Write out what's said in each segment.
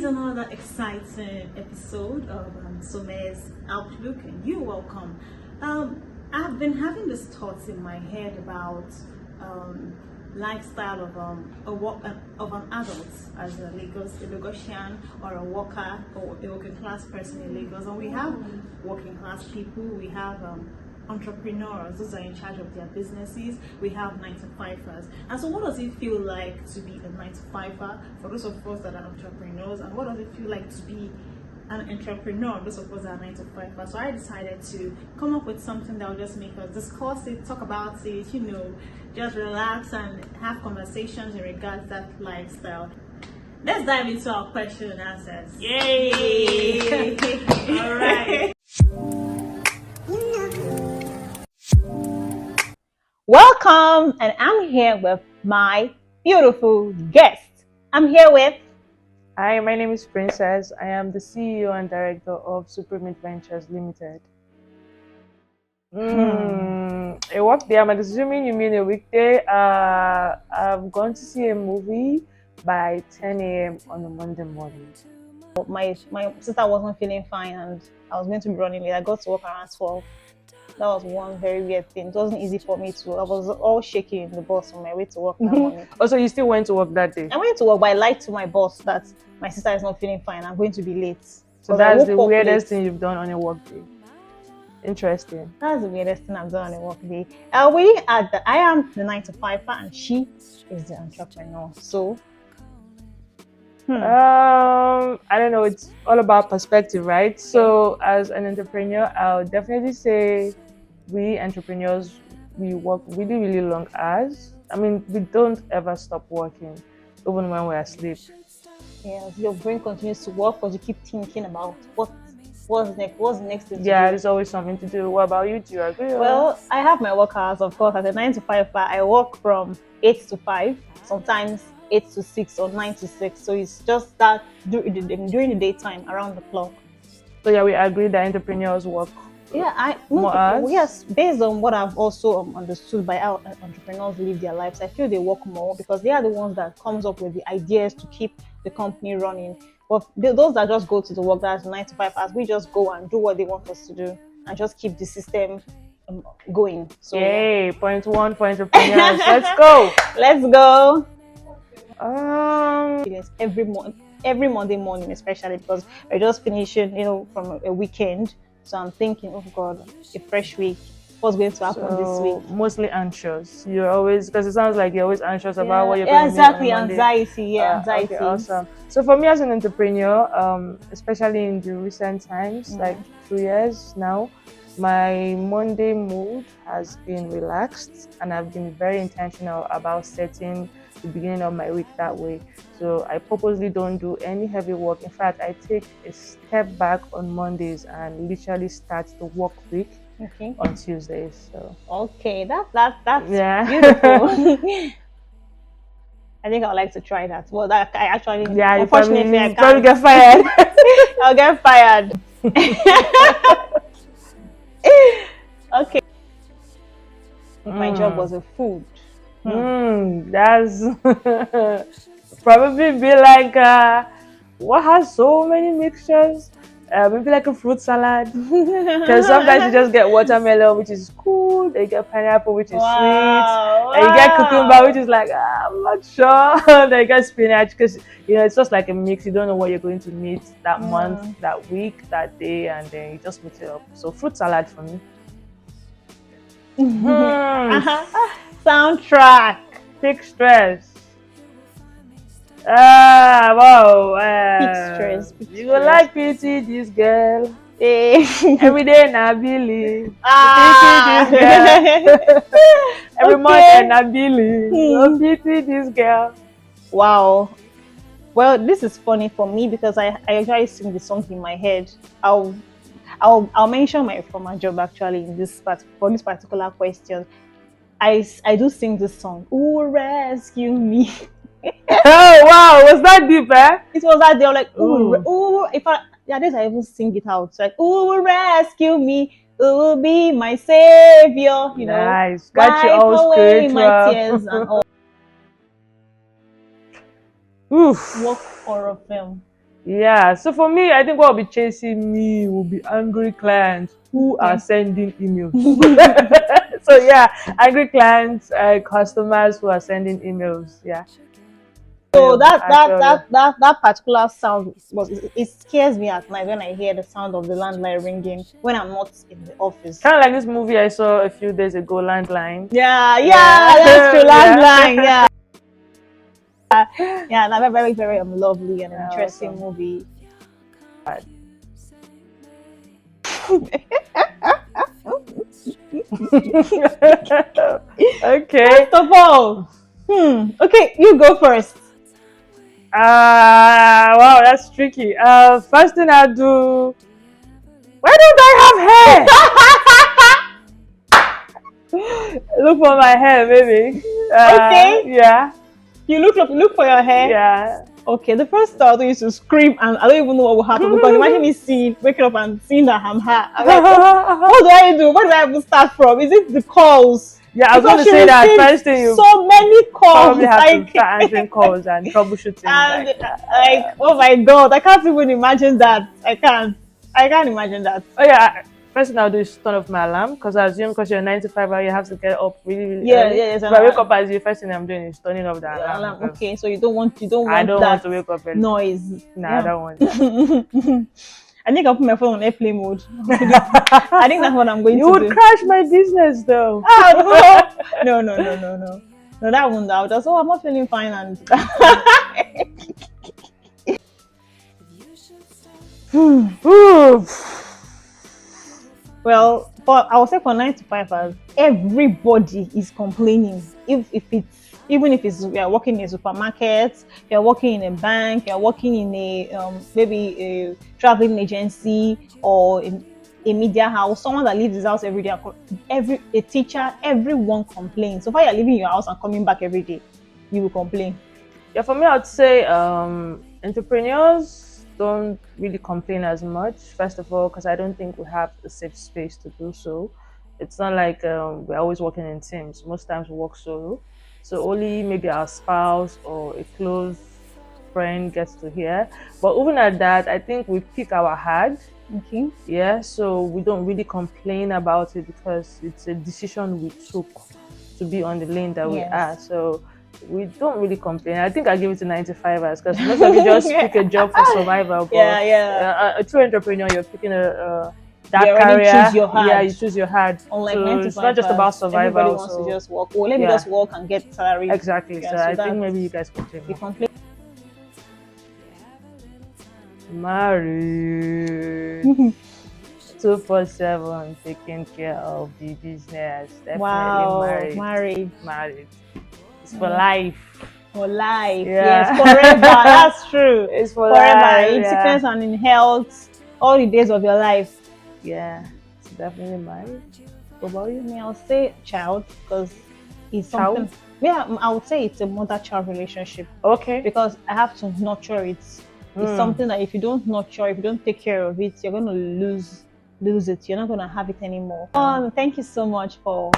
is another exciting episode of SOMHE'S Outlook, and you're welcome. I've been having these thoughts in my head about lifestyle of an adult as a Lagosian or a worker or a working class person in Lagos. And we have working class people, we have entrepreneurs, those are in charge of their businesses, we have 9-to-5ers. And so what does it feel like to be a 9-to-5er for those of us that are entrepreneurs, and what does it feel like to be an entrepreneur, those of us that are 9-to-5ers? So I decided to come up with something that will just make us discuss it, talk about it, just relax and have conversations in regards to that lifestyle. Let's dive into our question and answers. Yay! All right. Welcome, and I'm here with my beautiful guest. I'm here with... Hi, my name is Princess. I am the CEO and director of Supreme Ventures Limited. A work day, I'm assuming you mean a weekday. I've gone to see a movie by 10 a.m. on a Monday morning. My sister wasn't feeling fine and I was going to be running late. I got to work around 12. That was one very weird thing. It wasn't easy for me to. I was all shaking in the bus on my way to work that morning. Also, you still went to work that day? I went to work, but I lied to my boss that my sister is not feeling fine. I'm going to be late. So that's the weirdest thing you've done on a work day. Interesting. That's the weirdest thing I've done on a work day. I am the 9-to-5er and she is the entrepreneur. So I don't know, it's all about perspective, right? So as an entrepreneur, I'll definitely say we entrepreneurs, we work really long hours. I mean, we don't ever stop working even when we're asleep. Yes, your brain continues to work, but you keep thinking about what's next thing to do. There's always something to do. What about you? Do you agree? Well, I have my work hours, of course. As a 9-to-5er, I work from 8 to 5, sometimes 8 to 6 or 9 to 6. So it's just that during the daytime, around the clock. So yeah, we agree that entrepreneurs work more hours? Yes, based on what I've also understood by how entrepreneurs live their lives, I feel they work more because they are the ones that comes up with the ideas to keep the company running. But those that just go to the work, that's 9-to-5, we just go and do what they want us to do and just keep the system going. So yay, point one for entrepreneurs. Let's go. Let's go. Every Monday morning, especially because we're just finishing, from a weekend. So I'm thinking, oh God, a fresh week. What's going to happen this week? Mostly anxious. You're always, because it sounds like you're always anxious about what you're going to do on Monday. Anxiety. Anxiety. Okay, awesome. So for me as an entrepreneur, especially in the recent times, like 2 years now, my Monday mood has been relaxed and I've been very intentional about setting the beginning of my week that way. So I purposely don't do any heavy work. In fact, I take a step back on Mondays and literally start the work week on Tuesdays. So okay, that's beautiful. I think I would like to try that. Well, I actually, unfortunately, I can't. Probably get fired. I'll get fired. Okay. My job was a food. That's probably be like what has so many mixtures? Maybe like a fruit salad. Because sometimes you just get watermelon, which is cool. Then you get pineapple, which is sweet. And you get cucumber, which is like I'm not sure. Then you get spinach, because it's just like a mix. You don't know what you're going to meet that month, that week, that day, and then you just mix it up. So fruit salad for me. Soundtrack. Big stress. Wow. Big stress. You will like pity this girl. Every day na Billy. Pity this girl. Every month na Billy. Pity this girl. Wow. Well, this is funny for me because I actually sing the song in my head. I'll mention my former job actually for this particular question. I do sing this song. Ooh, rescue me. Oh wow, was that deep, eh? It was that they were like, ooh. I even sing it out. It's like, ooh, rescue me. Ooh, be my savior. Nice. Got you all spiritual. My tears and all. Oof. What horror film Yeah, so for me, I think what will be chasing me will be angry clients who are sending emails. So yeah, angry clients, customers who are sending emails. Yeah. So that I that feel you. that that that particular sound it scares me at night when I hear the sound of the landline ringing when I'm not in the office. Kind of like this movie I saw a few days ago, Landline. Yeah, Yeah, that's true. Landline, yeah. yeah, yeah. That's a very, very lovely and Yeah, interesting awesome. movie. Okay. First of all, okay, you go first. Wow, that's tricky. First thing I do. Why don't I have hair? Look for my hair, baby. Okay, Yeah, you look for your hair. yeah. Okay, the first thought is to scream, and I don't even know what will happen because imagine me waking up and seeing that I'm her. I'm like, what do I do? Where do I even start from? Is it the calls? Yeah, I was going Because to she say that received first thing you so many calls, probably have to like, start answering calls and troubleshooting. and Like, like, oh my god, I can't even imagine that. I can't imagine that. oh yeah, first thing I'll do is turn off my alarm because I assume because you're 9 to 5 hour, you have to get up really, really Yeah, early. yeah, yes. If I wake up as you, first thing I'm doing is turning off the alarm. Because Okay, so you don't want I don't that want to wake up early. noise. Nah, I don't want that. I think I'll put my phone on airplane mode. I think that's what I'm going You to would do. crash my business though. Oh, no. No, that won't. I'll just, I'm not feeling fine. And Ooh. well, but I would say for 9 to 5 hours, everybody is complaining. Even if it's you're working in a supermarket, you're working in a bank, you're working in a maybe a traveling agency or a media house, someone that leaves his house every day, a teacher, everyone complains. So far you're leaving your house and coming back every day, you will complain. Yeah, for me, I'd say entrepreneurs don't really complain as much. First of all, because I don't think we have a safe space to do so. It's not like we're always working in teams. Most times we work solo. So only maybe our spouse or a close friend gets to hear. But even at that, I think we pick our hard. Okay. Yeah, so we don't really complain about it because it's a decision we took to be on the lane that we are. So we don't really complain. I think I give it to 95 hours because most of you just pick a job for survival. But a true entrepreneur, you're picking that career. Choose your hard. Yeah, you choose your hard. Unlike so 9 to 5 it's not just about survival. Everybody wants to just work. Well, let me just work and get salary. Exactly. So I think maybe you guys complain. Married. 247 taking care of the business. Definitely wow, married. It's for life. For life. Yeah. Yes, forever. That's true. It's for forever. Life. In sickness and in health, all the days of your life. Yeah, it's definitely married. What about you? I'll say child because it's something. Yeah, I would say it's a mother-child relationship. Okay. Because I have to nurture it. It's something that if you don't nurture, if you don't take care of it, you're going to lose it. You're not going to have it anymore. Thank you so much for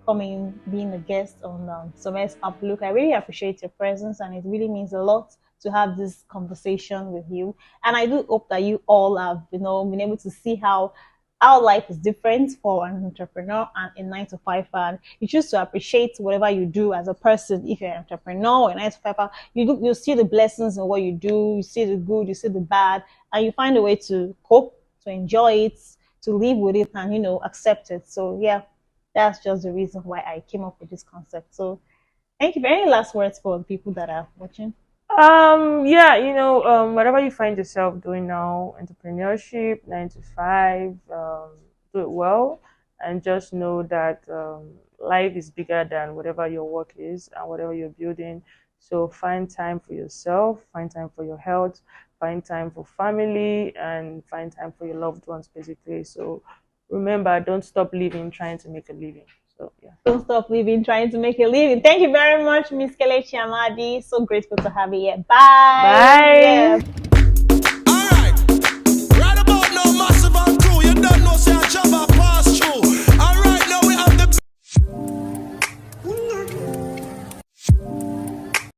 coming, being a guest on SOMHE'S Outlook. I really appreciate your presence, and it really means a lot to have this conversation with you. And I do hope that you all have, been able to see how our life is different for an entrepreneur and a 9 to 5 fan. You choose to appreciate whatever you do as a person. If you're an entrepreneur or a 9 to 5 fan, you see the blessings in what you do, you see the good, you see the bad, and you find a way to cope, to enjoy it, to live with it, and accept it. So yeah, that's just the reason why I came up with this concept. So thank you. Any last words for the people that are watching? Whatever you find yourself doing now, entrepreneurship, 9 to 5, do it well, and just know that life is bigger than whatever your work is and whatever you're building. So find time for yourself, find time for your health, find time for family, and find time for your loved ones, basically. So remember, don't stop living trying to make a living. So yeah. Don't stop living, trying to make a living. Thank you very much, Miss Kelechi Amadi. So grateful to have you here. Bye. Bye. Yeah.